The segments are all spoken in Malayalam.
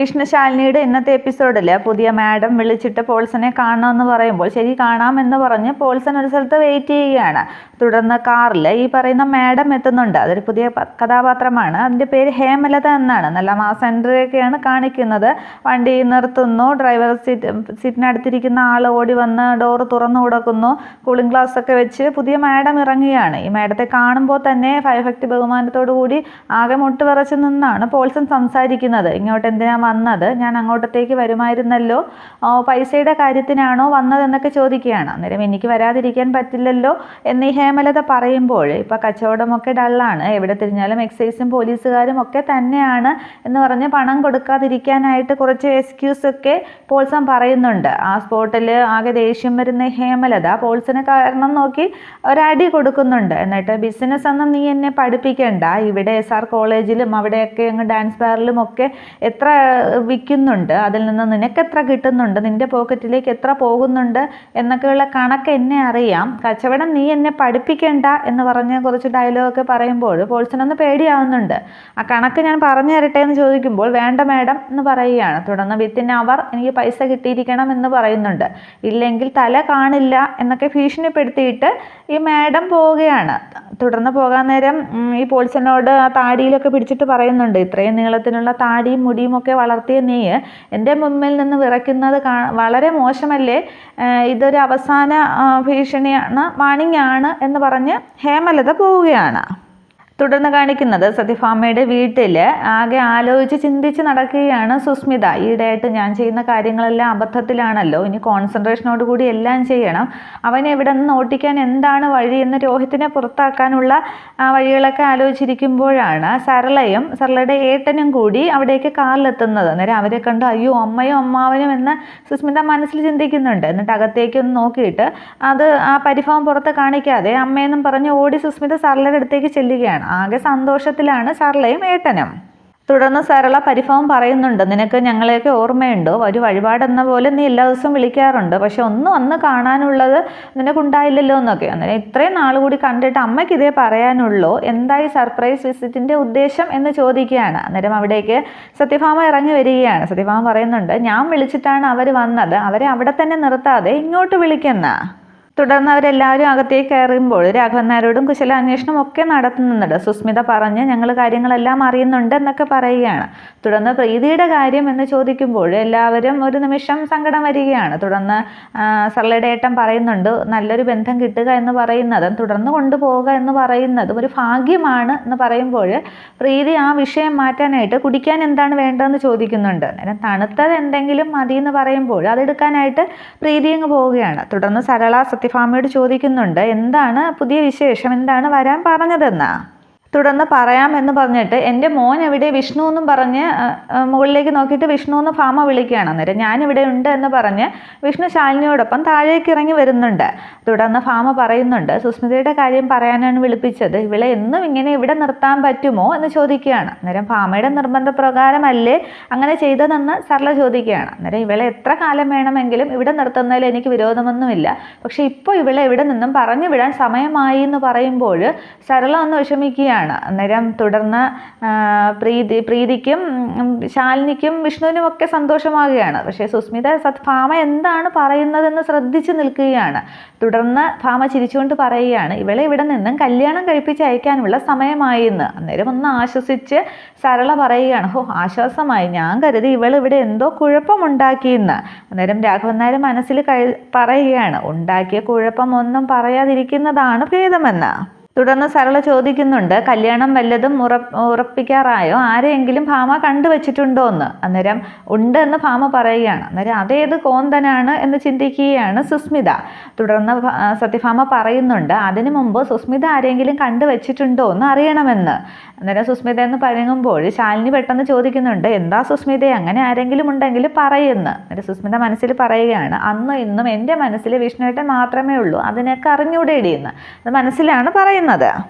വിഷ്ണുശാലിനിയുടെ ഇന്നത്തെ എപ്പിസോഡിൽ പുതിയ മാഡം വിളിച്ചിട്ട് പോൾസനെ കാണണമെന്ന് പറയുമ്പോൾ ശരി കാണാമെന്ന് പറഞ്ഞ് പോൾസൻ ഒരു സ്ഥലത്ത് വെയിറ്റ് ചെയ്യുകയാണ്. തുടർന്ന് കാറിൽ ഈ പറയുന്ന മാഡം എത്തുന്നുണ്ട്. അതൊരു പുതിയ കഥാപാത്രമാണ്. അതിൻ്റെ പേര് ഹേമലത എന്നാണ്. നല്ല മാസ് എൻട്രിയൊക്കെയാണ് കാണിക്കുന്നത്. വണ്ടി നിർത്തുന്നു. ഡ്രൈവർ സീറ്റിനടുത്തിരിക്കുന്ന ആൾ ഓടി വന്ന് ഡോറ് തുറന്നു കൊടുക്കുന്നു. കൂളിംഗ് ഗ്ലാസ് ഒക്കെ വെച്ച് പുതിയ മാഡം ഇറങ്ങുകയാണ്. ഈ മാഡത്തെ കാണുമ്പോൾ തന്നെ ഭയഭക്തി ബഹുമാനത്തോടു കൂടി ആകെ മുട്ടുവിറച്ച് നിന്നാണ് പോൾസൻ സംസാരിക്കുന്നത്. ഇങ്ങോട്ട് എന്തിനാ വന്നത്? ഞാൻ അങ്ങോട്ടത്തേക്ക് വരുമായിരുന്നല്ലോ. പൈസയുടെ കാര്യത്തിനാണോ വന്നതെന്നൊക്കെ ചോദിക്കുകയാണ്. അന്നേരം എനിക്ക് വരാതിരിക്കാൻ പറ്റില്ലല്ലോ എന്ന് ഈ ഹേമലത പറയുമ്പോൾ ഇപ്പം കച്ചവടമൊക്കെ ഡള്ളാണ്, എവിടെ തിരിഞ്ഞാലും എക്സൈസും പോലീസുകാരും ഒക്കെ തന്നെയാണ് എന്ന് പറഞ്ഞ് പണം കൊടുക്കാതിരിക്കാനായിട്ട് കുറച്ച് എക്സ്ക്യൂസൊക്കെ പോൾസൺ പറയുന്നുണ്ട്. ആ സ്പോട്ടിൽ ആകെ ദേഷ്യം വരുന്ന ഹേമലത പോൾസന് കാരണം നോക്കി ഒരടി കൊടുക്കുന്നുണ്ട്. എന്നിട്ട് ബിസിനസ് ഒന്നും നീ എന്നെ പഠിപ്പിക്കണ്ട, ഇവിടെ SR കോളേജിലും അവിടെയൊക്കെ അങ്ങ് ഡാൻസ് ബാറിലും ഒക്കെ എത്ര വിൽക്കുന്നുണ്ട്, അതിൽ നിന്ന് നിനക്കെത്ര കിട്ടുന്നുണ്ട്, നിൻ്റെ പോക്കറ്റിലേക്ക് എത്ര പോകുന്നുണ്ട് എന്നൊക്കെയുള്ള കണക്ക് എന്നെ അറിയാം, കച്ചവടം നീ എന്നെ പഠിപ്പിക്കേണ്ട എന്ന് പറഞ്ഞ് കുറച്ച് ഡയലോഗൊക്കെ പറയുമ്പോൾ പോൾസനൊന്ന് പേടിയാവുന്നുണ്ട്. ആ കണക്ക് ഞാൻ പറഞ്ഞു തരട്ടെ എന്ന് ചോദിക്കുമ്പോൾ വേണ്ട മാഡം എന്ന് പറയുകയാണ്. തുടർന്ന് വിത്തിൻ അവർ എനിക്ക് പൈസ കിട്ടിയിരിക്കണം എന്ന് പറയുന്നുണ്ട്. ഇല്ലെങ്കിൽ തല കാണില്ല എന്നൊക്കെ ഭീഷണിപ്പെടുത്തിയിട്ട് ഈ മാഡം പോവുകയാണ്. തുടർന്ന് പോകാൻ നേരം ഈ പോൾസനോട് ആ താടിയിലൊക്കെ പിടിച്ചിട്ട് പറയുന്നുണ്ട്, ഇത്രയും നീളത്തിനുള്ള താടിയും മുടിയും ഒക്കെ വളർത്തിയ നീ എൻ്റെ മുമ്പിൽ നിന്ന് വിറയ്ക്കുന്നത് വളരെ മോശമല്ലേ, ഇതൊരു അവസാന ഭീഷണിയാണ്, വാണിംഗ് ആണ് എന്ന് പറഞ്ഞ് ഹേമലത പോവുകയാണ്. തുടർന്ന് കാണിക്കുന്നത് സത്യഭാമയുടെ വീട്ടിൽ ആകെ ആലോചിച്ച് ചിന്തിച്ച് നടക്കുകയാണ് സുസ്മിത. ഈയിടെയായിട്ട് ഞാൻ ചെയ്യുന്ന കാര്യങ്ങളെല്ലാം അബദ്ധത്തിലാണല്ലോ, ഇനി കോൺസെൻട്രേഷനോട് കൂടി എല്ലാം ചെയ്യണം, അവനെ ഇവിടെ നിന്ന് ഓട്ടിക്കാൻ എന്താണ് വഴി എന്ന് രോഹിത്തിനെ പുറത്താക്കാനുള്ള വഴികളൊക്കെ ആലോചിച്ചിരിക്കുമ്പോഴാണ് സരളയും സരളയുടെ ഏട്ടനും കൂടി അവിടേക്ക് കാറിലെത്തുന്നത്. അന്നേരം അവരെ കണ്ട് അയ്യോ അമ്മയും അമ്മാവനും എന്ന് സുസ്മിത മനസ്സിൽ ചിന്തിക്കുന്നുണ്ട്. എന്നിട്ട് അകത്തേക്കൊന്ന് നോക്കിയിട്ട് അത് ആ പരിഭവം പുറത്ത് കാണിക്കാതെ അമ്മയെന്നും പറഞ്ഞ് ഓടി സുസ്മിത സരളയുടെ അടുത്തേക്ക് ചെല്ലുകയാണ്. ആകെ സന്തോഷത്തിലാണ് സരളയും ഏട്ടനും. തുടർന്ന് സരള പരിഭവം പറയുന്നുണ്ട്, നിനക്ക് ഞങ്ങളെയൊക്കെ ഓർമ്മയുണ്ടോ, ഒരു വഴിപാടെന്ന പോലെ നീ എല്ലാ ദിവസവും വിളിക്കാറുണ്ട്, പക്ഷെ ഒന്നും അന്ന് കാണാനുള്ളത് നിനക്കുണ്ടായില്ലല്ലോ എന്നൊക്കെ. അന്നേരം ഇത്രയും നാൾ കൂടി കണ്ടിട്ട് അമ്മയ്ക്ക് ഇതേ പറയാനുള്ളൂ, എന്തായി സർപ്രൈസ് വിസിറ്റിൻ്റെ ഉദ്ദേശം എന്ന് ചോദിക്കുകയാണ്. അന്നേരം അവിടേക്ക് സത്യഭാമ ഇറങ്ങി വരികയാണ്. സത്യഭാമ പറയുന്നുണ്ട്, ഞാൻ വിളിച്ചിട്ടാണ് അവർ വന്നത്, അവരെ അവിടെ തന്നെ നിർത്താതെ ഇങ്ങോട്ട് വിളിക്കുന്ന. തുടർന്ന് അവരെല്ലാവരും അകത്തേക്ക് കയറുമ്പോൾ രാഘവൻ നായരോടും കുശലാന്വേഷണം ഒക്കെ നടത്തുന്നുണ്ട്. സുസ്മിത പറഞ്ഞ് ഞങ്ങൾ കാര്യങ്ങളെല്ലാം അറിയുന്നുണ്ട് എന്നൊക്കെ പറയുകയാണ്. തുടർന്ന് പ്രീതിയുടെ കാര്യം എന്ന് ചോദിക്കുമ്പോൾ എല്ലാവരും ഒരു നിമിഷം സങ്കടം വരികയാണ്. തുടർന്ന് സരളയുടെ ഏട്ടൻ പറയുന്നുണ്ട്, നല്ലൊരു ബന്ധം കിട്ടുക എന്ന് പറയുന്നതും തുടർന്ന് കൊണ്ടുപോവുക എന്ന് പറയുന്നതും ഒരു ഭാഗ്യമാണ് എന്ന് പറയുമ്പോൾ പ്രീതി ആ വിഷയം മാറ്റാനായിട്ട് കുടിക്കാൻ എന്താണ് വേണ്ടതെന്ന് ചോദിക്കുന്നുണ്ട്. അന്നേരം തണുത്തത് എന്തെങ്കിലും മതി എന്ന് പറയുമ്പോൾ അതെടുക്കാനായിട്ട് പ്രീതി അങ്ങ് പോവുകയാണ്. തുടർന്ന് സരള സത്യഭാമയോട് ചോദിക്കുന്നുണ്ട്, എന്താണ് പുതിയ വിശേഷം, എന്താണ് വരാൻ പറഞ്ഞതെന്നാ. തുടർന്ന് പറയാമെന്ന് പറഞ്ഞിട്ട് എൻ്റെ മോൻ എവിടെ വിഷ്ണു എന്നും പറഞ്ഞ് മുകളിലേക്ക് നോക്കിയിട്ട് വിഷ്ണു എന്ന് ഭാമ വിളിക്കുകയാണ്. അന്നേരം ഞാനിവിടെ ഉണ്ട് എന്ന് പറഞ്ഞ് വിഷ്ണു ശാലിനിയോടൊപ്പം താഴേക്ക് ഇറങ്ങി വരുന്നുണ്ട്. തുടർന്ന് ഭാമ പറയുന്നുണ്ട്, സുസ്മിതയുടെ കാര്യം പറയാനാണ് വിളിപ്പിച്ചത്, ഇവളെ എന്നും ഇങ്ങനെ ഇവിടെ നിർത്താൻ പറ്റുമോ എന്ന് ചോദിക്കുകയാണ്. അന്നേരം ഭാമയുടെ നിർബന്ധപ്രകാരമല്ലേ അങ്ങനെ ചെയ്തതെന്ന് സരള ചോദിക്കുകയാണ്. അന്നേരം ഇവളെ എത്ര കാലം വേണമെങ്കിലും ഇവിടെ നിർത്തുന്നതിൽ എനിക്ക് വിരോധമൊന്നുമില്ല, പക്ഷെ ഇപ്പോൾ ഇവളെ ഇവിടെ നിന്നും പറഞ്ഞു വിടാൻ സമയമായി എന്ന് പറയുമ്പോൾ സരള ഒന്ന് വിഷമിക്കുകയാണ്. അന്നേരം തുടർന്ന് പ്രീതിക്കും ശാലിനിക്കും വിഷ്ണുവിനും ഒക്കെ സന്തോഷമാകുകയാണ്. പക്ഷേ സുസ്മിത ഭാമ എന്താണ് പറയുന്നതെന്ന് ശ്രദ്ധിച്ചു നിൽക്കുകയാണ്. തുടർന്ന് ഭാമ ചിരിച്ചുകൊണ്ട് പറയുകയാണ്, ഇവളെ ഇവിടെ നിന്നും കല്യാണം കഴിപ്പിച്ച് അയക്കാനുള്ള സമയമായി എന്ന്. അന്നേരം ഒന്ന് ആശ്വസിച്ച് സരള പറയുകയാണ്, ആശ്വാസമായി, ഞാൻ കരുതി ഇവൾ ഇവിടെ എന്തോ കുഴപ്പമുണ്ടാക്കിയെന്ന്. അന്നേരം രാഘവൻ നായർ മനസ്സിൽ പറയുകയാണ്, ഉണ്ടാക്കിയ കുഴപ്പം ഒന്നും പറയാതിരിക്കുന്നതാണ് ഭേദമെന്ന്. തുടർന്ന് സരള ചോദിക്കുന്നുണ്ട്, കല്യാണം വല്ലതും ഉറപ്പിക്കാറായോ, ആരെയെങ്കിലും ഭാമ കണ്ടുവച്ചിട്ടുണ്ടോ എന്ന്. അന്നേരം ഉണ്ട് എന്ന് ഭാമ പറയുകയാണ്. അന്നേരം അതേത് കോന്തനാണ് എന്ന് ചിന്തിക്കുകയാണ് സുസ്മിത. തുടർന്ന് സത്യഭാമ പറയുന്നുണ്ട്, അതിനു മുമ്പ് സുസ്മിത ആരെങ്കിലും കണ്ടുവച്ചിട്ടുണ്ടോ എന്ന് അറിയണമെന്ന്. അന്നേരം സുസ്മിത എന്ന് പറയുമ്പോൾ ശാലിനി പെട്ടെന്ന് ചോദിക്കുന്നുണ്ട്, എന്താ സുസ്മിത, അങ്ങനെ ആരെങ്കിലും ഉണ്ടെങ്കിൽ പറയുന്നു. അന്നേരം സുസ്മിത മനസ്സിൽ പറയുകയാണ്, അന്നും ഇന്നും എൻ്റെ മനസ്സിൽ വിഷ്ണുവേട്ടൻ മാത്രമേ ഉള്ളൂ, അതിനൊക്കെ അറിഞ്ഞൂടേടിയെന്ന്. അത് മനസ്സിലാണ് പറയുന്നത്.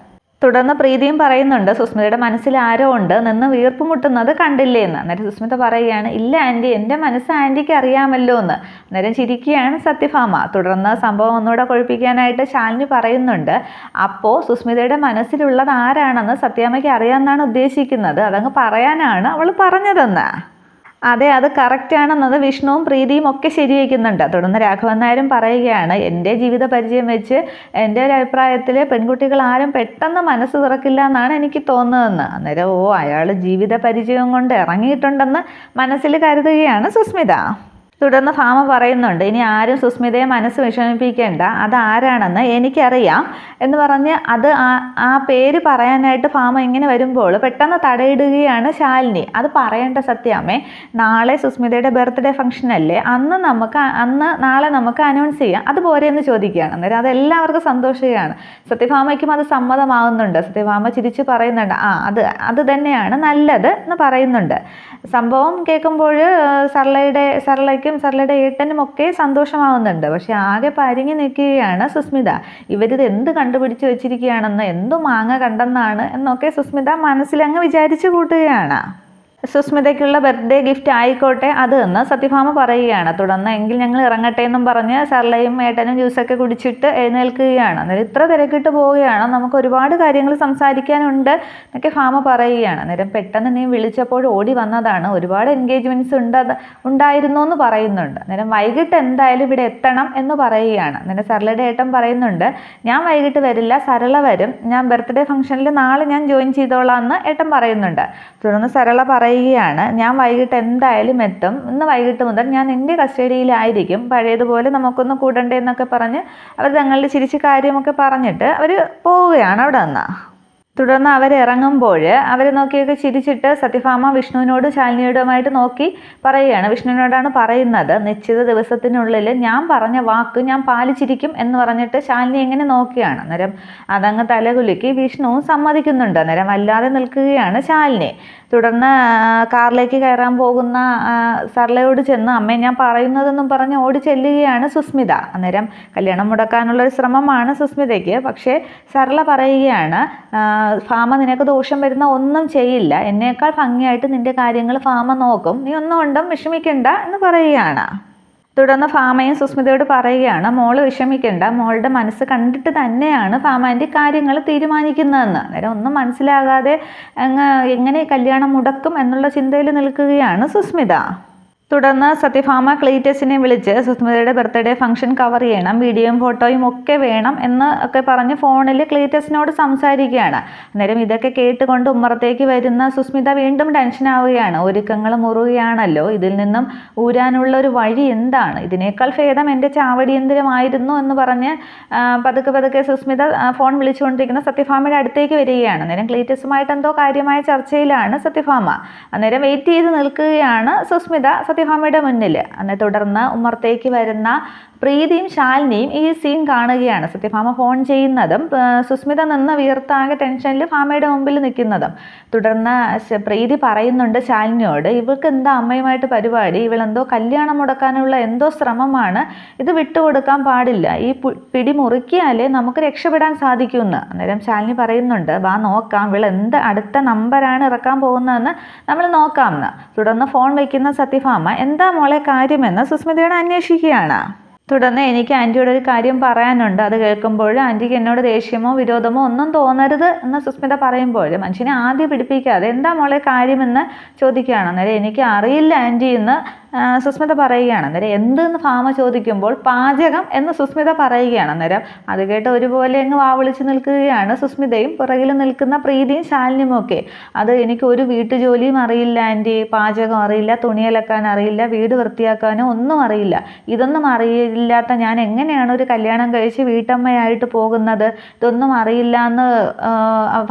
തുടർന്ന് പ്രീതിയും പറയുന്നുണ്ട്, സുസ്മിതയുടെ മനസ്സിൽ ആരോ ഉണ്ട്, നിന്ന് വീർപ്പ് മുട്ടുന്നത് കണ്ടില്ലേ എന്ന്. അന്നേരം സുസ്മിത പറയുകയാണ്, ഇല്ല ആൻറ്റി, എൻ്റെ മനസ്സ് ആൻറ്റിക്ക് അറിയാമല്ലോ എന്ന്. അന്നേരം ചിരിക്കുകയാണ് സത്യഭാമ. തുടർന്ന് സംഭവം ഒന്നുകൂടെ കൊഴിപ്പിക്കാനായിട്ട് ശാലിനി പറയുന്നുണ്ട്, അപ്പോൾ സുസ്മിതയുടെ മനസ്സിലുള്ളത് ആരാണെന്ന് സത്യാമ്മയ്ക്ക് അറിയാമെന്നാണ് ഉദ്ദേശിക്കുന്നത്, അതങ്ങ് പറയാനാണ് അവൾ പറഞ്ഞതെന്ന്. അതെ, അത് കറക്റ്റാണെന്നത് വിഷ്ണുവും പ്രീതിയും ഒക്കെ ശരിവയ്ക്കുന്നുണ്ട്. തുടർന്ന് രാഘവൻ നായരും പറയുകയാണ്, എൻ്റെ ജീവിത പരിചയം വെച്ച് എൻ്റെ ഒരു അഭിപ്രായത്തിൽ പെൺകുട്ടികൾ ആരും പെട്ടെന്ന് മനസ്സ് തുറക്കില്ല എന്നാണ് എനിക്ക് തോന്നുന്നതെന്ന്. അന്നേരം അയാൾ ജീവിത പരിചയം കൊണ്ട് ഇറങ്ങിയിട്ടുണ്ടെന്ന് മനസ്സിൽ കരുതുകയാണ് സുസ്മിത. തുടർന്ന് ഭാമ പറയുന്നുണ്ട്, ഇനി ആരും സുസ്മിതയെ മനസ്സ് വിഷമിപ്പിക്കേണ്ട, അതാരാണെന്ന് എനിക്കറിയാം എന്ന് പറഞ്ഞ് ആ പേര് പറയാനായിട്ട് ഭാമ ഇങ്ങനെ വരുമ്പോൾ പെട്ടെന്ന് തടയിടുകയാണ് ശാലിനി. അത് പറയേണ്ട സത്യാമ്മേ, നാളെ സുസ്മിതയുടെ ബർത്ത്ഡേ ഫംഗ്ഷൻ അല്ലേ, നാളെ നമുക്ക് അനൗൺസ് ചെയ്യാം, അതുപോലെ എന്ന് ചോദിക്കുകയാണ്. അന്നേരം അതെല്ലാവർക്കും സന്തോഷമാണ്. സത്യഭാമയ്ക്കും അത് സമ്മതമാകുന്നുണ്ട്. സത്യഭാമ ചിരിച്ച് പറയുന്നുണ്ട്, അത് തന്നെയാണ് നല്ലത് എന്ന് പറയുന്നുണ്ട്. സംഭവം കേൾക്കുമ്പോൾ സർലയ്ക്കും സർലയുടെ ഏട്ടനും ഒക്കെ സന്തോഷമാവുന്നുണ്ട്. പക്ഷെ ആകെ പരിങ്ങി നിൽക്കുകയാണ് സുസ്മിത. ഇവരിത് എന്ത് കണ്ടുപിടിച്ച് വെച്ചിരിക്കുകയാണെന്ന്, എന്തു മാങ്ങ കണ്ടെന്നാണ് എന്നൊക്കെ സുസ്മിത മനസ്സിലങ്ങ് വിചാരിച്ചു കൂട്ടുകയാണ്. സുസ്മിതയ്ക്കുള്ള ബർത്ത്ഡേ ഗിഫ്റ്റ് ആയിക്കോട്ടെ അത് എന്ന് സത്യഭാമ പറയുകയാണ്. തുടർന്ന് എങ്കിൽ ഞങ്ങൾ ഇറങ്ങട്ടെ എന്നും പറഞ്ഞ് സർലയും ഏട്ടനും ജ്യൂസൊക്കെ കുടിച്ചിട്ട് എഴുന്നേൽക്കുകയാണ്. അന്നേരം ഇത്ര തിരക്കിട്ട് പോവുകയാണ്, നമുക്ക് ഒരുപാട് കാര്യങ്ങൾ സംസാരിക്കാനുണ്ട് എന്നൊക്കെ ഭാമ പറയുകയാണ്. അന്നേരം പെട്ടെന്ന് നീ വിളിച്ചപ്പോൾ ഓടി വന്നതാണ്, ഒരുപാട് എൻഗേജ്മെൻറ്റ്സ് ഉണ്ടായിരുന്നു എന്ന് പറയുന്നുണ്ട്. അന്നേരം വൈകിട്ട് എന്തായാലും ഇവിടെ എത്തണം എന്ന് പറയുകയാണ്. അന്നേരം സർലയുടെ ഏട്ടൻ പറയുന്നുണ്ട്, ഞാൻ വൈകിട്ട് വരില്ല, സരള വരും, ഞാൻ ബർത്ത്ഡേ ഫംഗ്ഷനിൽ നാളെ ഞാൻ ജോയിൻ ചെയ്തോളാം എന്ന് ഏട്ടൻ പറയുന്നുണ്ട്. തുടർന്ന് സരള പറയുകയാണ്, ഞാൻ വൈകിട്ട് എന്തായാലും എത്തും, ഇന്ന് വൈകിട്ട് മുതൽ ഞാൻ എൻ്റെ കസ്റ്റഡിയിലായിരിക്കും, പഴയതുപോലെ നമുക്കൊന്ന് കൂടണ്ടേ എന്നൊക്കെ പറഞ്ഞ് അവർ തങ്ങളുടെ ചിരിച്ച് കാര്യമൊക്കെ പറഞ്ഞിട്ട് അവർ പോവുകയാണ് അവിടെ നിന്ന്. തുടർന്ന് അവരിറങ്ങുമ്പോൾ അവരെ നോക്കിയൊക്കെ ചിരിച്ചിട്ട് സത്യഭാമ വിഷ്ണുവിനോടും ശാലിനിയോടുമായിട്ട് നോക്കി പറയുകയാണ്. വിഷ്ണുവിനോടാണ് പറയുന്നത്, നിശ്ചിത ദിവസത്തിനുള്ളിൽ ഞാൻ പറഞ്ഞ വാക്ക് ഞാൻ പാലിച്ചിരിക്കും എന്ന് പറഞ്ഞിട്ട് ശാലിനി എങ്ങനെ നോക്കുകയാണ്. അന്നേരം അതങ്ങ് തലകുലുക്കി വിഷ്ണുവും സമ്മതിക്കുന്നുണ്ട്. അന്നേരം വല്ലാതെ നിൽക്കുകയാണ് ശാലിനി. തുടർന്ന് കാറിലേക്ക് കയറാൻ പോകുന്ന സർലയോട് ചെന്ന്, അമ്മേ ഞാൻ പറയുന്നതെന്നും പറഞ്ഞ് ഓടി ചെല്ലുകയാണ് സുസ്മിത. അന്നേരം കല്യാണം മുടക്കാനുള്ളൊരു ശ്രമമാണ് സുസ്മിതയ്ക്ക്. പക്ഷേ സർല പറയുകയാണ്, ഭാമ നിനക്ക് ദോഷം വരുന്ന ഒന്നും ചെയ്യില്ല, എന്നേക്കാൾ ഭംഗിയായിട്ട് നിന്റെ കാര്യങ്ങൾ ഭാമ നോക്കും, നീ ഒന്നും കൊണ്ടും വിഷമിക്കണ്ട എന്ന് പറയുകയാണ്. തുടർന്ന് ഭാമയും സുസ്മിതയോട് പറയുകയാണ്, മോള് വിഷമിക്കേണ്ട, മോളുടെ മനസ്സ് കണ്ടിട്ട് തന്നെയാണ് ഭാമാൻ്റെ കാര്യങ്ങൾ തീരുമാനിക്കുന്നതെന്ന്. അന്നേരം ഒന്നും മനസ്സിലാകാതെ എങ്ങനെ കല്യാണം മുടക്കും എന്നുള്ള ചിന്തയിൽ നിൽക്കുകയാണ് സുസ്മിത. തുടർന്ന് സത്യഭാമ ക്ലീറ്റസിനെ വിളിച്ച് സുസ്മിതയുടെ ബർത്ത്ഡേ ഫംഗ്ഷൻ കവർ ചെയ്യണം, വീഡിയോയും ഫോട്ടോയും ഒക്കെ വേണം എന്ന് ഒക്കെ പറഞ്ഞ് ഫോണിൽ ക്ലീറ്റസിനോട് സംസാരിക്കുകയാണ്. അന്നേരം ഇതൊക്കെ കേട്ടുകൊണ്ട് ഉമ്മറത്തേക്ക് വരുന്ന സുസ്മിത വീണ്ടും ടെൻഷനാവുകയാണ്. ഒരുക്കങ്ങൾ മുറുകയാണല്ലോ, ഇതിൽ നിന്നും ഊരാനുള്ള ഒരു വഴി എന്താണ്, ഇതിനേക്കാൾ ഭേദം എൻ്റെ ചാവടിയന്തിരമായിരുന്നു എന്ന് പറഞ്ഞ് പതുക്കെ സുസ്മിത ഫോൺ വിളിച്ചുകൊണ്ടിരിക്കുന്ന സത്യഭാമയുടെ അടുത്തേക്ക് വരികയാണ്. അന്നേരം ക്ലീറ്റസുമായിട്ട് എന്തോ കാര്യമായ ചർച്ചയിലാണ് സത്യഭാമ. അന്നേരം വെയിറ്റ് ചെയ്ത് നിൽക്കുകയാണ് സുസ്മിത സത്യഭാമയുടെ മുന്നിൽ. തുടർന്ന് ഉമ്മറത്തേക്ക് വരുന്ന പ്രീതിയും ശാലിനിയും ഈ സീൻ കാണുകയാണ്. സത്യഭാമ ഫോൺ ചെയ്യുന്നതും സുസ്മിത നിന്ന് വിയർത്താകെ ടെൻഷനിൽ ഭാമയുടെ മുമ്പിൽ നിൽക്കുന്നതും. തുടർന്ന് പ്രീതി പറയുന്നുണ്ട് ശാലിനിയോട്, ഇവൾക്ക് എന്താ അമ്മയുമായിട്ട് പരിപാടി, ഇവളെന്തോ കല്യാണം മുടക്കാനുള്ള എന്തോ ശ്രമമാണ്, ഇത് വിട്ടുകൊടുക്കാൻ പാടില്ല, ഈ പിടി മുറുക്കിയാലേ നമുക്ക് രക്ഷപ്പെടാൻ സാധിക്കുമെന്ന്. അന്നേരം ശാലിനി പറയുന്നുണ്ട്, വാ നോക്കാം, ഇവൾ എന്ത് അടുത്ത നമ്പറാണ് ഇറക്കാൻ പോകുന്നതെന്ന് നമ്മൾ നോക്കാമെന്ന്. തുടർന്ന് ഫോൺ വയ്ക്കുന്ന സത്യഭാമ എന്താ മോളെ കാര്യമെന്ന് സുസ്മിതയോട് അന്വേഷിക്കുകയാണ്. തുടർന്ന് എനിക്ക് ആൻറ്റിയോട് ഒരു കാര്യം പറയാനുണ്ട്, അത് കേൾക്കുമ്പോൾ ആൻറ്റിക്ക് എന്നോട് ദേഷ്യമോ വിരോധമോ ഒന്നും തോന്നരുത് എന്ന് സുസ്മിത പറയുമ്പോൾ മനുഷ്യനെ ആദ്യം പിടിപ്പിക്കാതെ എന്താ മോളെ കാര്യമെന്ന് ചോദിക്കുകയാണ്. അന്നേരം എനിക്ക് അറിയില്ല ആൻറ്റി എന്ന് സുസ്മിത പറയുകയാണ്. അന്നേരം എന്തെന്ന് ഭാമ ചോദിക്കുമ്പോൾ പാചകം എന്ന് സുസ്മിത പറയുകയാണ്. അന്നേരം അത് കേട്ട് ഒരുപോലെ അങ്ങ് വാവിളിച്ച് നിൽക്കുകയാണ് സുസ്മിതയും പുറകിൽ നിൽക്കുന്ന പ്രീതിയും ശാലിനിയും ഒക്കെ. അത് എനിക്ക് ഒരു വീട്ടുജോലിയും അറിയില്ല ആൻറ്റി, പാചകം അറിയില്ല, തുണിയലക്കാൻ അറിയില്ല, വീട് വൃത്തിയാക്കാനോ ഒന്നും അറിയില്ല, ഇതൊന്നും അറിയില്ലാത്ത ഞാൻ എങ്ങനെയാണ് ഒരു കല്യാണം കഴിച്ച് വീട്ടമ്മയായിട്ട് പോകുന്നത്, ഇതൊന്നും അറിയില്ല എന്ന്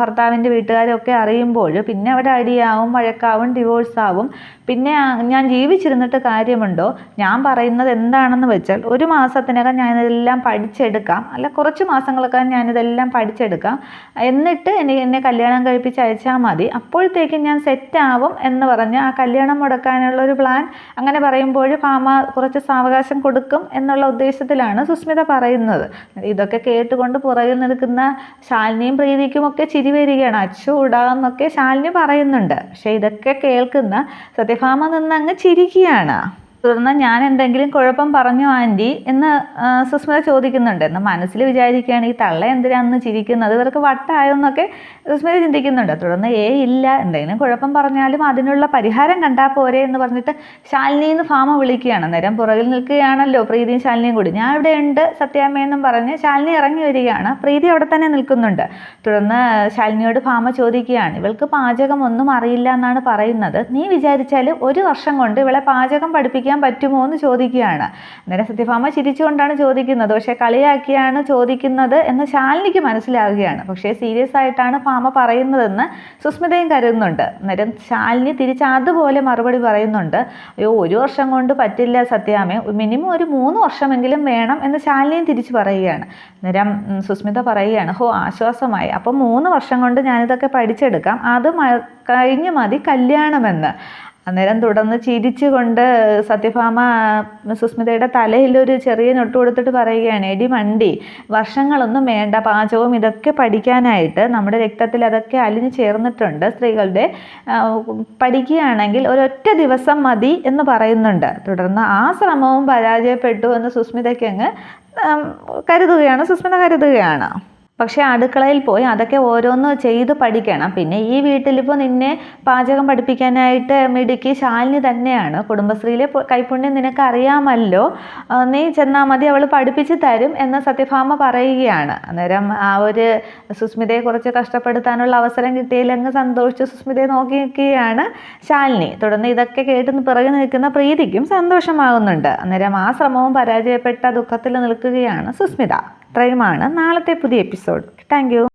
ഭർത്താവിൻ്റെ വീട്ടുകാരൊക്കെ അറിയുമ്പോൾ പിന്നെ അവിടെ അടിയാവും, വഴക്കാവും, ഡിവോഴ്സാവും. പിന്നെ ഞാൻ ജീവിച്ചിരുന്നിട്ട് കാര്യമുണ്ടോ? ഞാൻ പറയുന്നത് എന്താണെന്ന് വെച്ചാൽ ഒരു മാസത്തിനകം ഞാനിതെല്ലാം പഠിച്ചെടുക്കാം, അല്ല കുറച്ച് മാസങ്ങളൊക്കെ ഞാനിതെല്ലാം പഠിച്ചെടുക്കാം, എന്നിട്ട് എന്നെ കല്യാണം കഴിപ്പിച്ച് അയച്ചാൽ മതി, അപ്പോഴത്തേക്കും ഞാൻ സെറ്റാവും എന്ന് പറഞ്ഞ് ആ കല്യാണം മുടക്കാനുള്ള ഒരു പ്ലാൻ അങ്ങനെ പറയുമ്പോൾ ഭാമ കുറച്ച് സാവകാശം കൊടുക്കും എന്നുള്ള ഉദ്ദേശത്തിലാണ് സുസ്മിത പറയുന്നത്. ഇതൊക്കെ കേട്ടുകൊണ്ട് പുറകിൽ നിൽക്കുന്ന ശാലിനിയും പ്രീതിക്കും ഒക്കെ ചിരി വരികയാണ്. അച്ചൂടാന്നൊക്കെ ശാലിനി പറയുന്നുണ്ട്. പക്ഷേ ഇതൊക്കെ കേൾക്കുന്ന സത്യഭാമ നിന്നങ്ങ് ചിരിക്കുകയാണ്. തുടർന്ന് ഞാൻ എന്തെങ്കിലും കുഴപ്പം പറഞ്ഞു ആൻറ്റി എന്ന് സുസ്മിത ചോദിക്കുന്നുണ്ട്. എന്ന് മനസ്സിൽ വിചാരിക്കുകയാണ് ഈ തള്ള എന്തിനാന്ന് ചിരിക്കുന്നത്, ഇവർക്ക് വട്ടായോ എന്നൊക്കെ സുസ്മിത ചിന്തിക്കുന്നുണ്ട്. തുടർന്ന് ഇല്ല, എന്തെങ്കിലും കുഴപ്പം പറഞ്ഞാലും അതിനുള്ള പരിഹാരം കണ്ടാൽ പോരെ എന്ന് പറഞ്ഞിട്ട് ശാലിനിന്ന് ഭാമ വിളിക്കുകയാണ്. അന്നേരം പുറകിൽ നിൽക്കുകയാണല്ലോ പ്രീതിയും ശാലിനിയും കൂടി. ഞാൻ ഇവിടെ ഉണ്ട് സത്യാമ്മയെന്നും പറഞ്ഞ് ശാലിനി ഇറങ്ങി വരികയാണ്. പ്രീതി അവിടെ തന്നെ നിൽക്കുന്നുണ്ട്. തുടർന്ന് ശാലിനിയോട് ഭാമ ചോദിക്കുകയാണ്, ഇവൾക്ക് പാചകം ഒന്നും അറിയില്ല എന്നാണ് പറയുന്നത്, നീ വിചാരിച്ചാൽ 1 വർഷം കൊണ്ട് ഇവളെ പാചകം പഠിപ്പിക്കാൻ പറ്റുമോ എന്ന് ചോദിക്കുകയാണ്. അന്നേരം സത്യഭാമ ചിരിച്ചുകൊണ്ടാണ് ചോദിക്കുന്നത്, പക്ഷെ കളിയാക്കിയാണ് ചോദിക്കുന്നത് എന്ന് ശാലിനിക്ക് മനസ്സിലാവുകയാണ്. പക്ഷേ സീരിയസ് ആയിട്ടാണ് ഭാമ പറയുന്നതെന്ന് സുസ്മിതയും കരുതുന്നുണ്ട്. അന്നേരം ശാലിനി തിരിച്ച് അതുപോലെ മറുപടി പറയുന്നുണ്ട്, അയ്യോ 1 വർഷം കൊണ്ട് പറ്റില്ല സത്യാമ്മ, മിനിമം ഒരു 3 വർഷമെങ്കിലും വേണം എന്ന് ശാലിനിയും തിരിച്ച് പറയുകയാണ്. അന്നേരം സുസ്മിത പറയുകയാണ്, ആശ്വാസമായി, അപ്പം 3 വർഷം കൊണ്ട് ഞാനിതൊക്കെ പഠിച്ചെടുക്കാം, അത് കഴിഞ്ഞ് മതി കല്യാണമെന്ന്. അന്നേരം തുടർന്ന് ചിരിച്ചുകൊണ്ട് സത്യഭാമ സുസ്മിതയുടെ തലയിലൊരു ചെറിയ ഞൊട്ട് കൊടുത്തിട്ട് പറയുകയാണ്, എടി മണ്ടി, വർഷങ്ങളൊന്നും വേണ്ട പാചകവും ഇതൊക്കെ പഠിക്കാനായിട്ട്, നമ്മുടെ രക്തത്തിൽ അതൊക്കെ അലിഞ്ഞു ചേർന്നിട്ടുണ്ട് സ്ത്രീകളുടെ, പഠിക്കുകയാണെങ്കിൽ ഒരൊറ്റ ദിവസം മതി എന്ന് പറയുന്നുണ്ട്. തുടർന്ന് ആ ശ്രമവും പരാജയപ്പെട്ടു എന്ന് സുസ്മിത കരുതുകയാണ്. പക്ഷേ അടുക്കളയിൽ പോയി അതൊക്കെ ഓരോന്ന് ചെയ്ത് പഠിക്കണം. പിന്നെ ഈ വീട്ടിലിപ്പോൾ നിന്നെ പാചകം പഠിപ്പിക്കാനായിട്ട് മിടുക്കി ശാലിനി തന്നെയാണ്. കുടുംബശ്രീയിലെ കൈപ്പുണ്യം നിനക്ക് അറിയാമല്ലോ, നീ ചെന്നാൽ മതി, അവൾ പഠിപ്പിച്ച് തരും എന്ന് സത്യഭാമ പറയുകയാണ്. അന്നേരം ആ ഒരു സുസ്മിതയെ കുറച്ച് കഷ്ടപ്പെടുത്താനുള്ള അവസരം കിട്ടിയില്ലെങ്കിൽ സന്തോഷിച്ച് സുസ്മിതയെ നോക്കി നിൽക്കുകയാണ് ശാലിനി. തുടർന്ന് ഇതൊക്കെ കേട്ട് പിറകെ നിൽക്കുന്ന പ്രീതിക്കും സന്തോഷമാകുന്നുണ്ട്. അന്നേരം ആ ശ്രമവും പരാജയപ്പെട്ട ദുഃഖത്തിൽ നിൽക്കുകയാണ് സുസ്മിത. ഇത്രയുമാണ് നാളത്തെ പുതിയ എപ്പിസോഡ്. Thank you.